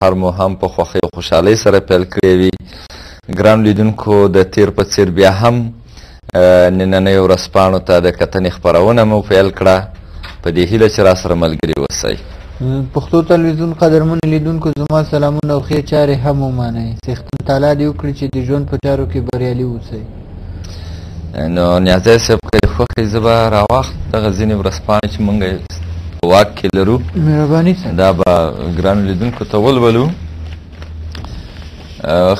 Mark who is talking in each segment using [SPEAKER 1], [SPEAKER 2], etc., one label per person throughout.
[SPEAKER 1] سهار مو هم په خوښۍ او خوشحالۍ سره پیل کړی وي. ګرانو لیدونکو د تیر په څیر بیا هم نننیو ورځپاڼو ته د کتنې خپرونه مو پیل کړه په دې هیله چې راسره ملګري اوسئ.
[SPEAKER 2] پښتو تلویزیون قدرمنو لیدونکو زما سلامونه او ښې چارې هم ومنئ. څښتن تعالی دې وکړي چې د ژوند په چارو کې بریالي اوسئ.
[SPEAKER 1] نو نیازی صاحب که دې خوښ زه به راواخت دغه ځینې ورځپاڼې چې موږ په واک کې لرو
[SPEAKER 2] مهرباني سره
[SPEAKER 1] دا به ګرانو لیدونکو ته ولولو.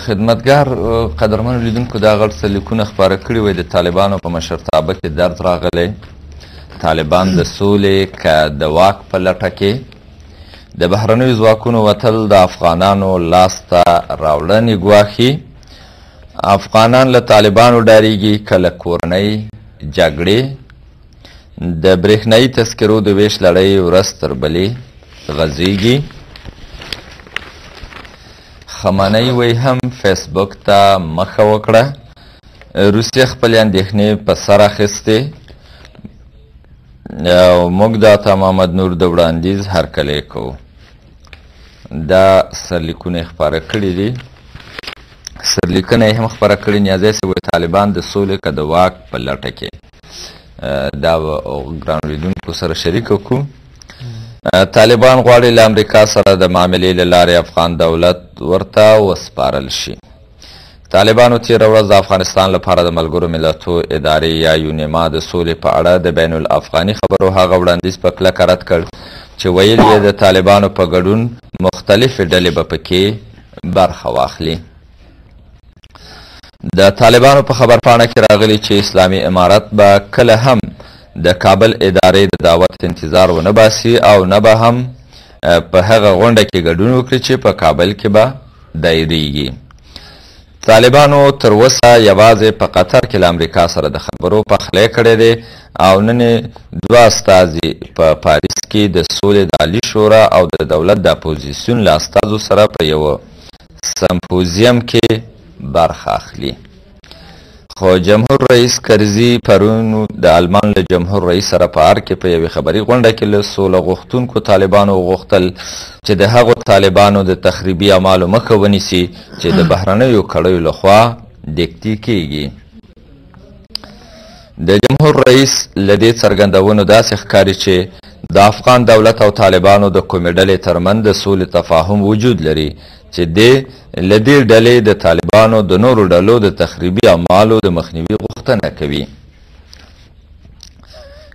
[SPEAKER 1] خدمتګار قدرمنو لیدونکو دا غټ څه لیکونه خپاره کړي وی د طالبانو په مشرتابه کې درد راغلی. طالبان د سولې که د واک په لټه کې د بهرنیو ځواکونو وتل د افغانانو لاسته راوړنې ګواښي. افغانان له طالبانو ډاریږي که له کورنۍ جګړې د برېښنایي تذکرو د ویش لړۍ ورځ تر بلې غځېږي. خمینی وی هم فیسبوک ته مخه وکړه. روسیه خپلې اندېښنې په سر اخیستې او موږ د عطا محمد نور د وړاندیز هرکلی کوو. دا سرلیکونه یې خپاره کړي دي. سرلیکنه یې هم خپاره کړي. نیازی صاحب وایي طالبان د سولې که د واک په لټه کې. دا ګرانو لیدونکو سره شریک کړو. طالبان غواړي له امریکا سره د معاملې له لارې افغان دولت ورته وسپارل شي. طالبانو تېره ورځ د افغانستان لپاره د ملګرو ملتو ادارې یا یونیما د سولې په اړه د بین الافغاني خبرو هغه وړاندیز په کلکه رد کړ چې ویل یې د طالبانو په ګډون مختلفې ډلې به پکې برخه واخلي. د طالبانو په خبرپاڼه کې راغلي چې اسلامي امارت به کله هم د کابل ادارې د دعوت انتظار ونه باسي او نه به هم په هغه غونډه کې ګډون وکړي چې په کابل کې به دایریږي. طالبانو تر اوسه یوازې په قطر کې له امریکا سره د خبرو پخلی کړی دی او نن دوه استازي په پاریس کې د سولې د عالي شورا او د دولت د اپوزیسیون له استازو سره په یوه سمپوزیم کې برخه اخلي. خو جمهور رئیس کرزي پرون د آلمان له جمهور رئیس سره په ار کې په یوې خبري غونډه کې له سوله غوښتونکو طالبانو غوښتل چې د هغو طالبانو د تخریبي اعمالو مخه ونیسي چې د بهرنیو کړیو لخوا دیکتي کیږي. د جمهور رئیس له دې څرګندونو داسې ښکاري چې د افغان دولت او طالبانو د کومې ډلې ترمنځ د سولې تفاهم وجود لري چې له دې ډلې د طالبانو د نورو ډلو د تخریبي اعمالو د مخنیوي غوښتنه کوي.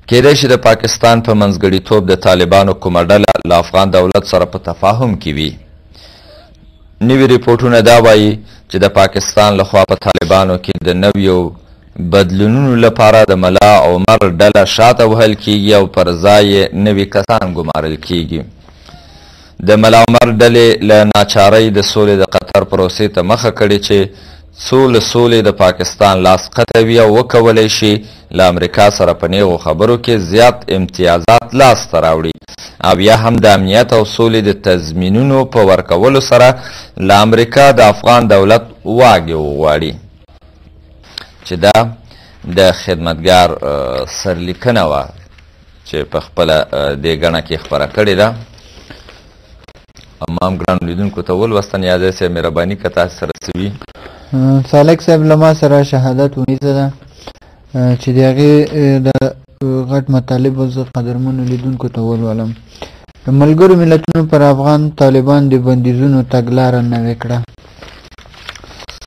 [SPEAKER 1] کېدای شي د پاکستان په منځګړیتوب د طالبانو کومه ډله له افغان دولت سره په تفاهم کې وي. نوي ریپورټونه دا وایي چې د پاکستان لخوا په طالبانو کې د نویو بدلونونو لپاره د ملا عمر ډله شاته وهل کیږي او پر ځای نوي کسان ګمارل کیږي. د ملا عمر ډلې له ناچارۍ د سولې د قطر پروسې ته مخه کړې چې څو له سولې د پاکستان لاس قطوي او وکولی شي له امریکا سره په نیغو خبرو کې زیات امتیازات لاسته راوړي او یا هم د امنیت او سولې د تضمینونو په ورکولو سره له امریکا د افغان دولت واګې وغواړي. چې دا د خدمتګار سرلیکنه وه چې په خپله دې ګڼه کې خپره کړې ده. امام ګرانو لیدونکو ته ولوسته. نیازی صاحب مهرباني که تاسې سره څه وي.
[SPEAKER 2] سالک صاحب له ما سره شهادت ونیزه ده چې د هغې د غټ مطالب زه قدرمنو لیدونکو ته ولولم. د ملګرو ملتونو پر افغان طالبان د بندیزونو تګلاره نوې کړه.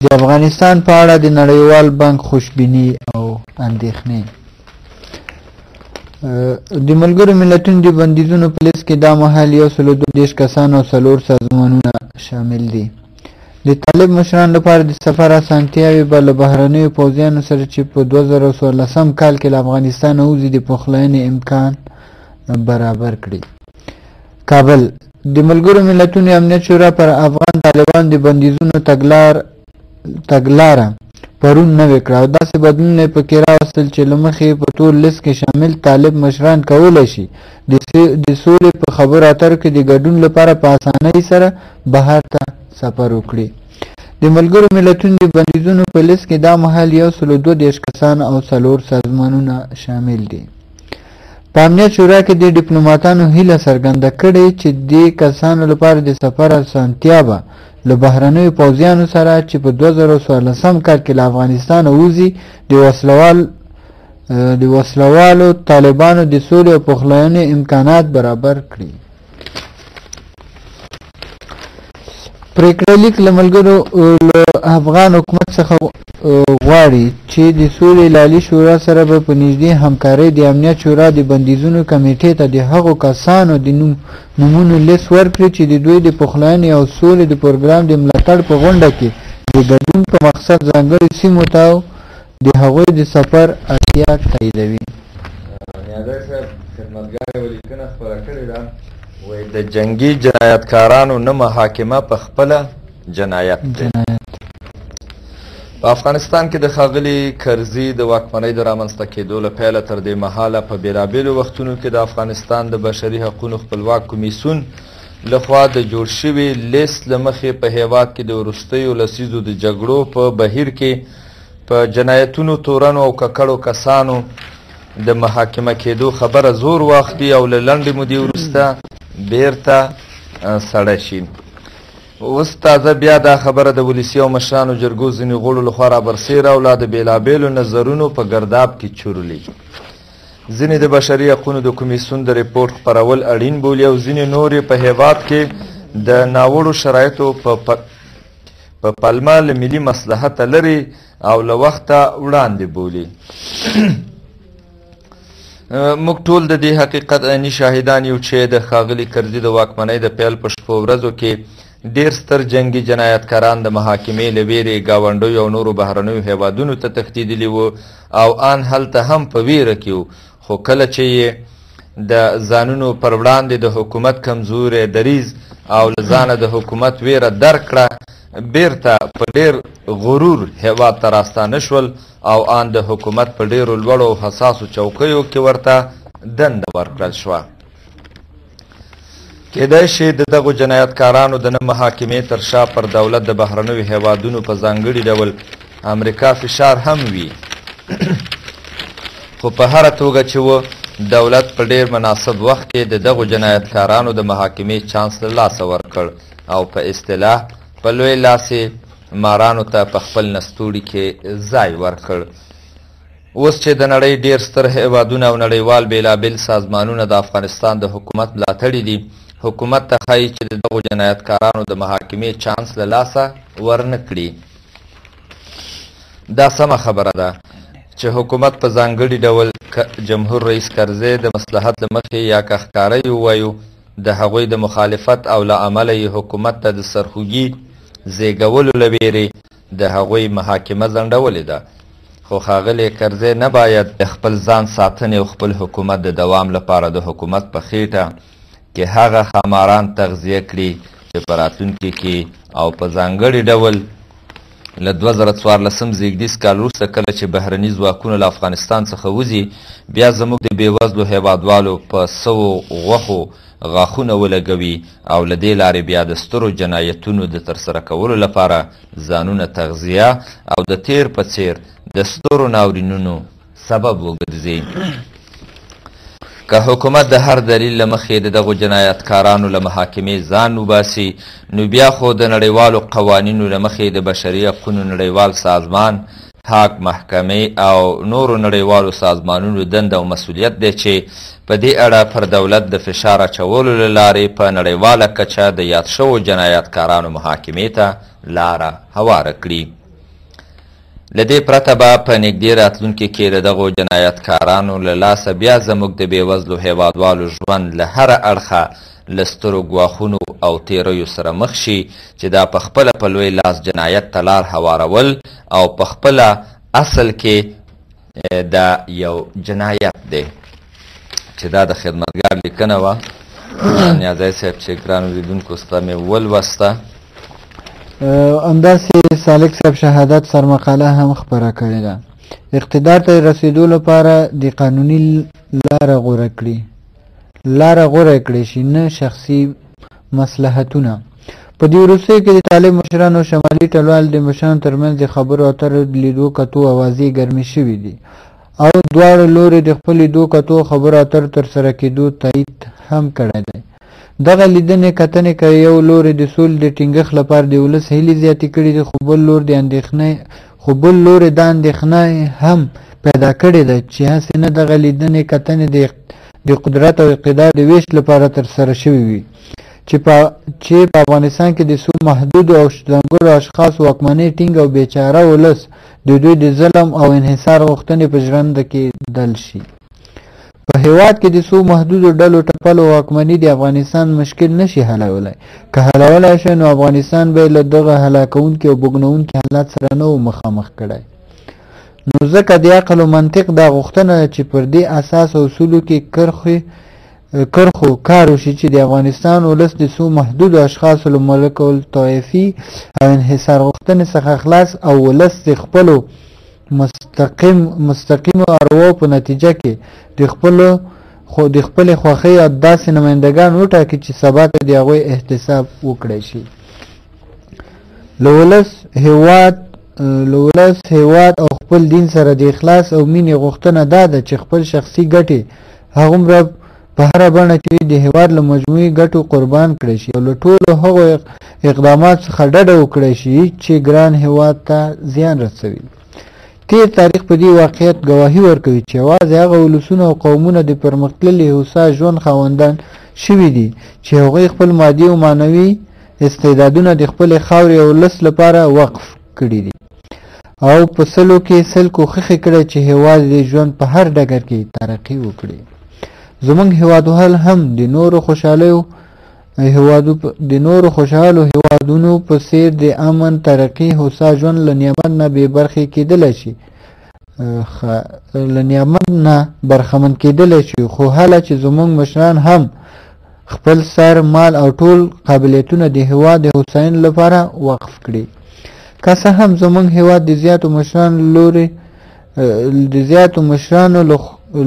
[SPEAKER 2] د افغانستان په اړه د نړیوال بانک خوشبیني او اندېښنې. د ملګرو ملتونو د بندیزونو په لیست کې دا مهال 132 کسان او 4 سازمانونه شامل دي. د طالب مشران لپاره د سفر اسانتیاوې به له بهرنیو پوځیانو سره چې په 2014 کال کې له افغانستان وځي د پخلاینې امکان برابر کړي. کابل د ملګرو ملتونو امنیت شورا پر افغان طالبان د بندیزونو تګلاره پرون نوې کړه او داسې بدلونونه یې پکې راوستل چې له مخې په ټول لیست کې شامل طالب مشران کولی شي د سولې په خبرو اترو کې د ګډون لپاره په اسانۍ سره بهر ته سفر وکړي. د ملګرو ملتونو د بندیزونو په لیست کې دا مهال 132 کسان او 4 سازمانونه شامل دي. په امنیت شورا کې د ډیپلوماتانو هیله څرګنده کړې چې دې کسانو لپاره د سفر اسانتیا به له بهرنیو پوځیانو سره چې په 2014 کال کې له افغانستانه وځي د وسلوالو طالبانو د سولې او پخلاینې امکانات برابر کړي. پریکړه لیک له ملګرو له افغان حکومت څخه غواړي چې د سولې لالي شورا سره به په نږدې همکارۍ د امنیت شورا د بندیزونو کمیټې ته د هغو کسانو د نومونو لیست ورکړي چې د دوی د پخلاینې او سولې د پروګرام د ملاتړ په غونډه کې د ګډون په مقصد ځانګړي سیمو ته د هغوی د سفر اړتیا تاییدوي.
[SPEAKER 1] نیازی صاحب خدمتګار یوه لیکنه خپره کړې ده، وایي د جنګي جنایتکارانو نه محاکمه په خپله جنایت دی. په افغانستان کې د ښاغلي کرزي د واکمنۍ د رامنځته کېدو له پیله تر دې مهاله په بېلابېلو وختونو کې د افغانستان د بشري حقونو خپلواک کمیسیون لخوا د جوړ شوي لیست له مخې په هیواد کې د وروستیو لسیزو د جګړو په بهیر کې په جنایتونو، تورنو او ککړو کسانو د محاکمه کېدو خبره زور واخلي او له لنډې مودې وروسته بیرته سړه شي. اوس تازه بیا دا خبره د ولسي او مشرانو جرګو ځینې غړو لخوا رابرسېره او لا د بېلابېلو نظرونو په ګرداب کې چورلي. ځینې د بشري حقونو د کمیسیون د ریپورټ خپرول اړین بولي او ځینې نور یې په هیواد کې د ناوړو شرایطو په پلمه له ملي مصلحته لرې او له وخته وړاندې بولي. موږ ټول د دې حقیقت عیني شاهدان یو چې د ښاغلي کرزي د واکمنۍ د پیل په شپو ورځو کې ډېر ستر جنګي جنایتکاران د محاکمې له ویرې ګاونډیو او نورو بهرنیو هیوادونو ته تښتېدلي وو او آن هلته هم په ویره کې وو، خو کله چې یې د ځانونو پر وړاندې د حکومت کمزوری دریځ او له ځانه د حکومت ویره درک کړه، بیرته په ډېر غرور هیواد ته راستانه شول او آن د حکومت په ډېرو لوړو او حساسو چوکیو کې ورته دنده ورکړل شوه. کېدای شي د دغو جنایتکارانو د نه محاکمې تر شا پر دولت د بهرنیو هیوادونو په ځانګړي ډول امریکا فشار هم وي، خو په هره توګه چې و دولت په ډېر مناسب وخت کې د دغو جنایتکارانو د محاکمې چانس له لاسه ورکړ او په اصطلاح په لوی لاسې مارانو ته په خپل نستوړي کې ځای ورکړ. اوس چې د نړۍ ډېر ستر هیوادونه او نړیوال بېلابېل سازمانونه د افغانستان د حکومت ملاتړي دي، حکومت ته ښایي چې د دغو جنایتکارانو د محاکمې چانس له لاسه ورنه کړي. دا سمه خبره ده چې حکومت په ځانګړي ډول جمهور رئیس کرزی د مصلحت له مخې یا که ښکاره ووایو د هغوی د مخالفت او له امله یې حکومت ته د سرخوږي زیږولو له ویرې د هغوی محاکمه ځنډولې ده، خو ښاغلی کرزی نه باید د خپل ځان ساتنې او خپل حکومت د دوام لپاره د حکومت په خېټه کې هغه ښاماران تغذیه کړي چې په راتلونکي کې او په ځانګړي ډول له 2014 زیږدیز کال وروسته کله چې بهرني ځواکونه له افغانستان څخه وځي، بیا زموږ د بېوزلو هیوادوالو په سوو غوښو غاښونه ولګوي او له دې لارې بیا د سترو جنایتونو د ترسره کولو لپاره ځانونه تغذیه او د تیر په څیر د سترو ناورینونو سبب وګرځي. که حکومت د هر دلیل له مخې د دغو جنایتکارانو له محاکمې ځان وباسي، نو بیا خو د نړیوالو قوانینو له مخې د بشري حقونو نړیوال سازمان، حاک محکمې او نورو نړیوالو سازمانونو دنده او مسؤلیت دی چې په دې اړه پر دولت د فشار اچولو له لارې په نړیواله کچه د یاد شوو جنایتکارانو محاکمې ته لاره هواره کړي. له دې پرته به په نږدې راتلونکي کې د دغو جنایتکارانو له لاسه بیا زموږ د بېوزلو هیوادوالو ژوند له هره اړخه له سترو ګواښونو او تیریو سره مخ شي چې دا په خپله په لوی لاس جنایت ته لار هوارول او په خپله اصل کې دا یو جنایت دی. چې دا د خدمتګار لیکنه وه نیازی صاحب چې ګرانو لیدونکو ستا مې ولوسته.
[SPEAKER 2] همداسې سالک صاحب شهادت سرمقاله هم خپره کړې ده. اقتدار ته رسیدو لپاره د قانوني لاره غوره کړې شي، نه شخصي مصلحتونه. په دې وروستیو کې د طالب مشرانو شمالي ټلوال د مشرانو ترمنځ د خبرو اترو لیدو کتو اوازې ګرمې شوې دي او دواړه لوري د خپل لیدو کتو خبرو اتر ترسره کېدو تایید هم کړی دی. دغه لیدنې کتنې که یو لوري د سولې د ټینګښت لپاره د ولس هیلې زیاتې کړي دي، خو بل لوري دا اندېښنه هم پیدا کړې ده چې هسې نه دغه لیدنې کتنې د قدرت او اقتدار د ویش لپاره ترسره شوي وي چې په افغانستان کې د څو محدودو او ځانګړو اشخاصو واکمنۍ ټینګ او بیچاره ولس د دوی د ظلم او انحصار غوښتنې په ژرنده کېدل شي. په هېواد کې د څو محدودو ډلو ټپلو واکمني د افغانستان مشکل نشي حلولی. که حلولی شي نو افغانستان به له دغه هلاکونکي او بوږنونکي حالات سره نه و مخامخ کړی. نو ځکه د عقل او منطق دا غوښتنه ده چې پر دې اساس او اصولو کې کرخو کار وشي چې د افغانستان ولس د څو محدودو اشخاصو له ملک الطوایفي او انحصار غوښتنې څخه خلاص او ولس د خپلو مستقیمو ارواو په نتیجه کې د خپلې خوښۍ او داسې نمایندګان وټاکي چې سبا ته د هغوی احتساب وکړی شي. له ولس هېواد او خپل دین سره د اخلاص او مینې غوښتنه دا ده چې خپل شخصي ګټې هغومره په هره بڼه چې د هېواد له مجموعي ګټو قربان کړی شي او له ټولو هغو اقداماتو څخه ډډه وکړی شي چې ګران هېواد ته زیان رسوي. تیر تاریخ په دې واقعیت ګواهي ورکوي چې یوازې هغه ولسونه او قومونه د پرمختللي هوسا ژوند خاوندان شوي دي چې هغوی خپل مادي او معنوي استعدادونه د خپلې خاورې او ولس لپاره وقف کړي دي او په سلو کې سل کوښښ کړی چې هېواد د ژوند په هر ډګر کې ترقي وکړي. زموږ هېوادوال هم د نورو خوشحالو هېوادونو په څېر د امن ترقي هوسا ژوند له نعمت نه بې برخې کېدلی شي برخمن کېدلی شي، خو هله چې زموږ مشران هم خپل سر مال او ټول قابلیتونه د هېواد د هوساینې لپاره وقف کړي. که څه هم زموږ هېواد د زیاتو مشرانو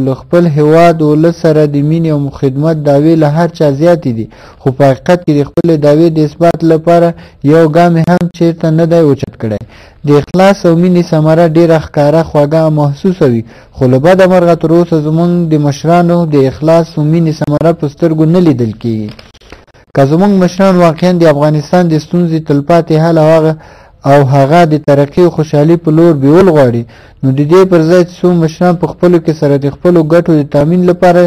[SPEAKER 2] له خپل هېواد ولس سره د مینې او خدمت دعوې له هر چا زیاتې دي، خو په حقیقت کې د خپلې دعوې د اثبات لپاره یو ګام هم چېرته نه دی اوچت کړی. د اخلاص او مینې ثمره ډېره ښکاره خوږه او محسوسه وي، خو له بده مرغه تر اوسه زموږ د مشرانو د اخلاص او مینې ثمره په سترګو نه لیدل کېږي. که زموږ مشران واقعا د افغانستان د ستونزې تلپاتې حل او هغه د ترقي او خوشحالي په لور بیول غواړي، نو د دې پر ځای څو مشران په خپلو کې سره د خپلو ګټو د تامین لپاره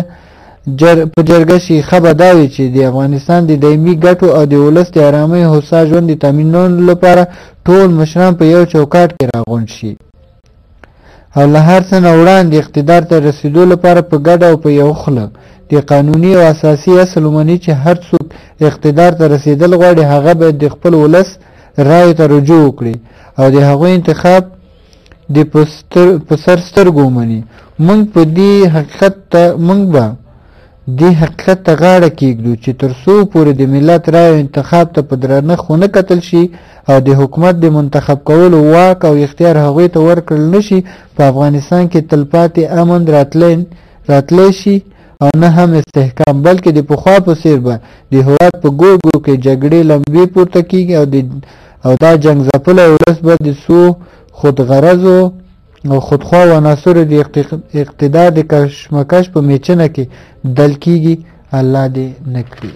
[SPEAKER 2] په جرګه شي، ښه به دا وي چې د افغانستان د دایمي ګټو او د ولس د ارامۍ او هوسا ژوند د تامینولو لپاره ټول مشران په یو چوکاټ کې راغونډ شي او له هر څه نه وړاندې اقتدار ته رسیدو لپاره په ګډه او په یو خوله د قانوني او اساسي اصل ومني چې هر څوک اقتدار ته رسیدل غواړي هغه باید د خپل ولس رایو ته رجوع وکړي او د هغوی انتخاب د په سر سترګو ومني. موږ به دې حقیقت ته غاړه کېږدو چې تر څو پورې د ملت رایو انتخاب ته په درنښت ونه کتل شي او د حکومت د منتخب کولو واک او اختیار هغوی ته ورکړل نشي، په افغانستان کې تلپاتې امن راتلی شي او نه هم استحکام، بلکې د پخوا په څېر به د هېواد په ګوګو کې جګړې لمبې پورته کېږي او دا جنګ ځپلی ولس به د څو خودغرضو او خودخواه عناصرو د اقتدار د کشمکش په میچنه کې دل کېږي. الله دې نه کړي.